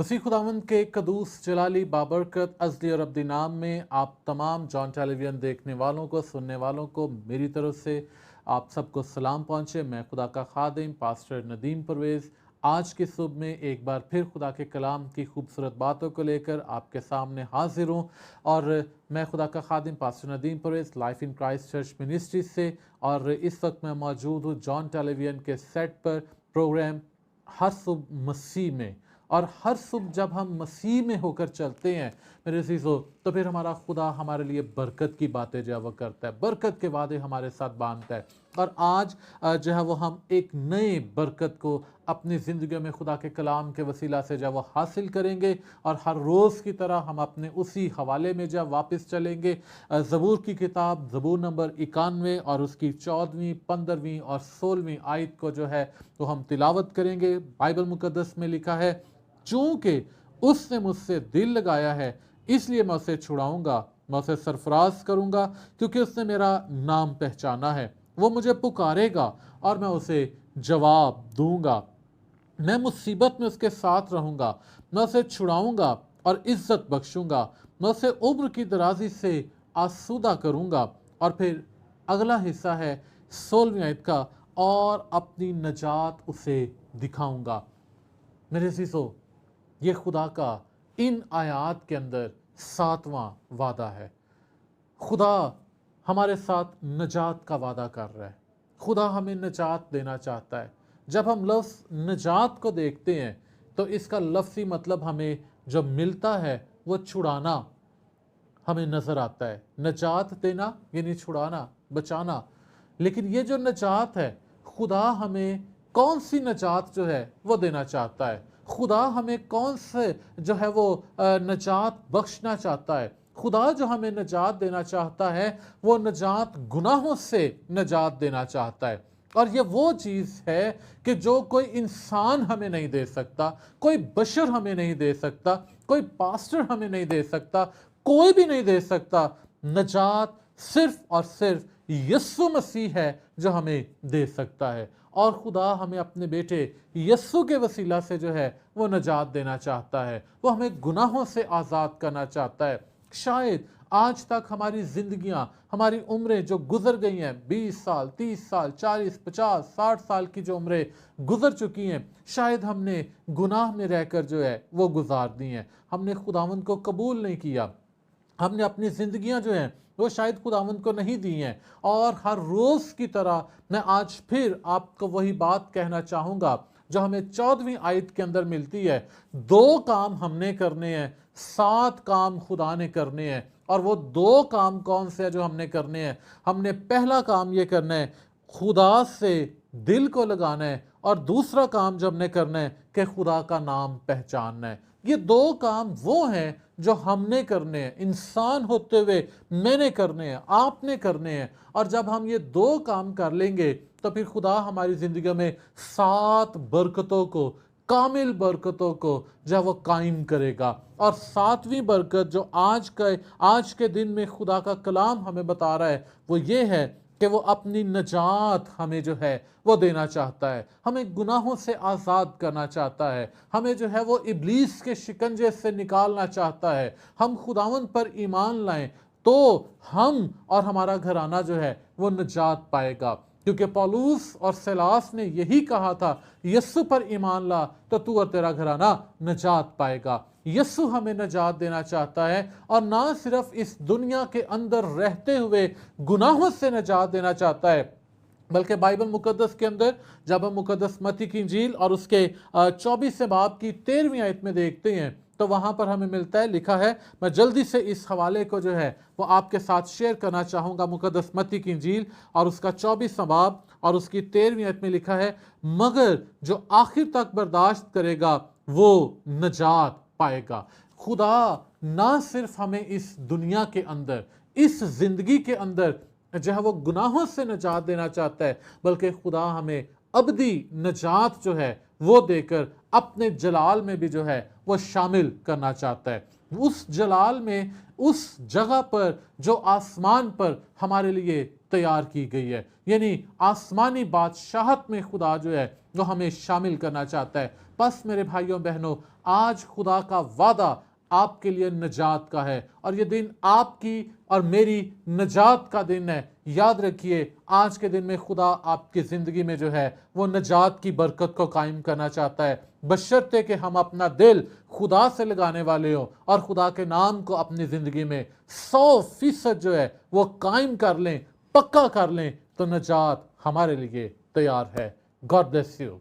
मसीह खुदावंद के कदूस जलाली बाबरकत अज़ली और अब्दी नाम में आप तमाम जॉन टेलीविजन देखने वालों को, सुनने वालों को मेरी तरफ से आप सबको सलाम पहुँचे। मैं खुदा का खादिम पास्टर नदीम परवेज़ आज की सुबह में एक बार फिर खुदा के कलाम की खूबसूरत बातों को लेकर आपके सामने हाजिर हूँ। और मैं खुदा का खादिम pastor Nadeem Parvez life in Christ church ministry से, और इस वक्त मैं मौजूद हूँ जॉन टेलीविजन के सेट पर प्रोग्राम हर सुबह मसीह में। और हर सुबह जब हम मसीह में होकर चलते हैं मेरे अज़ीज़ों, तो फिर हमारा खुदा हमारे लिए बरकत की बातें जो है वो करता है, बरकत के वादे हमारे साथ बांधता है। और आज जो है वो हम एक नए बरकत को अपनी ज़िंदगी में खुदा के कलाम के वसीला से जो है वो हासिल करेंगे। और हर रोज़ की तरह हम अपने उसी हवाले में जब वापस चलेंगे, ज़बूर की किताब ज़बूर नंबर 91 और उसकी 14वीं 15वीं और 16वीं आयत को जो है तो हम तिलावत करेंगे। बाइबल मुकद्दस में लिखा है, चूंकि उसने मुझसे दिल लगाया है इसलिए मैं उसे छुड़ाऊंगा, मैं उसे सरफराज करूंगा, क्योंकि उसने मेरा नाम पहचाना है। वो मुझे पुकारेगा और मैं उसे जवाब दूंगा। मैं मुसीबत में उसके साथ रहूंगा, मैं उसे छुड़ाऊंगा और इज्जत बख्शूंगा, मैं उसे उम्र की दराजी से आसूदा करूंगा। और फिर अगला हिस्सा है 16वीं आयत का, और अपनी नजात उसे दिखाऊंगा। मेरे अज़ीज़ों, ये खुदा का इन आयात के अंदर 7वां वादा है। खुदा हमारे साथ नजात का वादा कर रहा है। खुदा हमें नजात देना चाहता है। जब हम लफ्ज़ नजात को देखते हैं तो इसका लफ्ज़ी मतलब हमें जो मिलता है वो छुड़ाना हमें नज़र आता है। नजात देना यानी छुड़ाना, बचाना। लेकिन ये जो नजात है, खुदा हमें कौन सी नजात जो है वो देना चाहता है? खुदा हमें कौन से जो है वो नजात बख्शना चाहता है? खुदा जो हमें नजात देना चाहता है वो नजात गुनाहों से नजात देना चाहता है। और ये वो चीज़ है कि जो कोई इंसान हमें नहीं दे सकता, कोई बशर हमें नहीं दे सकता, कोई पास्टर हमें नहीं दे सकता, कोई भी नहीं दे सकता। नजात सिर्फ और सिर्फ यीशु मसीह है जो हमें दे सकता है। और खुदा हमें अपने बेटे यीशु के वसीला से जो है वो नजात देना चाहता है। वो हमें गुनाहों से आज़ाद करना चाहता है। शायद आज तक हमारी ज़िंदगियां, हमारी उम्रें जो गुजर गई हैं, 20 साल, 30 साल, 40, 50, 60 साल की जो उम्रें गुजर चुकी हैं, शायद हमने गुनाह में रहकर जो है वो गुजार दी हैं। हमने खुदावंद को कबूल नहीं किया। हमने अपनी ज़िंदगियां जो हैं वो शायद खुदावंद को नहीं दी हैं। और हर रोज़ की तरह मैं आज फिर आपको वही बात कहना चाहूँगा जो हमें 14वीं आयत के अंदर मिलती है। 2 काम हमने करने हैं, 7 काम खुदा ने करने हैं। और वो 2 काम कौन से हैं जो हमने करने हैं? हमने पहला काम ये करना है, खुदा से दिल को लगाना है। और दूसरा काम जो हमने करना है कि खुदा का नाम पहचानना है। ये 2 काम वो हैं जो हमने करने हैं, इंसान होते हुए मैंने करने हैं, आपने करने हैं। और जब हम ये 2 काम कर लेंगे तो फिर खुदा हमारी ज़िंदगी में 7 बरकतों को, कामिल बरकतों को जो वो कायम करेगा। और 7वीं बरकत जो आज के दिन में खुदा का कलाम हमें बता रहा है वो ये है कि वो अपनी नजात हमें जो है वो देना चाहता है, हमें गुनाहों से आज़ाद करना चाहता है, हमें जो है वो इब्लीस के शिकंजे से निकालना चाहता है। हम खुदावंद पर ईमान लाएं तो हम और हमारा घराना जो है वो नजात पाएगा। क्योंकि पौलुस और सिलास ने यही कहा था, यीशु पर ईमान ला तो तू और तेरा घराना नजात पाएगा। यीशु हमें नजात देना चाहता है, और ना सिर्फ इस दुनिया के अंदर रहते हुए गुनाहों से नजात देना चाहता है, बल्कि बाइबल मुकद्दस के अंदर जब हम मुकद्दस मत्ती की इंजील और उसके 24वें बाब की 13वीं आयत में देखते हैं तो वहां पर हमें मिलता है, लिखा है, मैं जल्दी से इस हवाले को जो है वो आपके साथ शेयर करना चाहूँगा। मुकद्दस मत्ती की इंजील और उसका 24वां बाब और उसकी 13वीं आयत में लिखा है, मगर जो आखिर तक बर्दाश्त करेगा वो नजात पाएगा। खुदा ना सिर्फ हमें इस दुनिया के अंदर, इस जिंदगी के अंदर जो है वो गुनाहों से नजात देना चाहता है, बल्कि खुदा हमें अबदी नजात जो है वो देकर अपने जलाल में भी जो है वो शामिल करना चाहता है। उस जलाल में, उस जगह पर जो आसमान पर हमारे लिए तैयार की गई है। यानी आसमानी बादशाहत में खुदा जो है वो हमें शामिल करना चाहता है। बस मेरे भाइयों बहनों, आज खुदा का वादा आपके लिए निजात का है और ये दिन आपकी और मेरी निजात का दिन है। याद रखिए, आज के दिन में खुदा आपकी ज़िंदगी में जो है वो निजात की बरकत को कायम करना चाहता है, बशर्ते कि हम अपना दिल खुदा से लगाने वाले हों और खुदा के नाम को अपनी ज़िंदगी में 100% जो है वो कायम कर लें, पक्का कर लें, तो निजात हमारे लिए तैयार है। God bless you.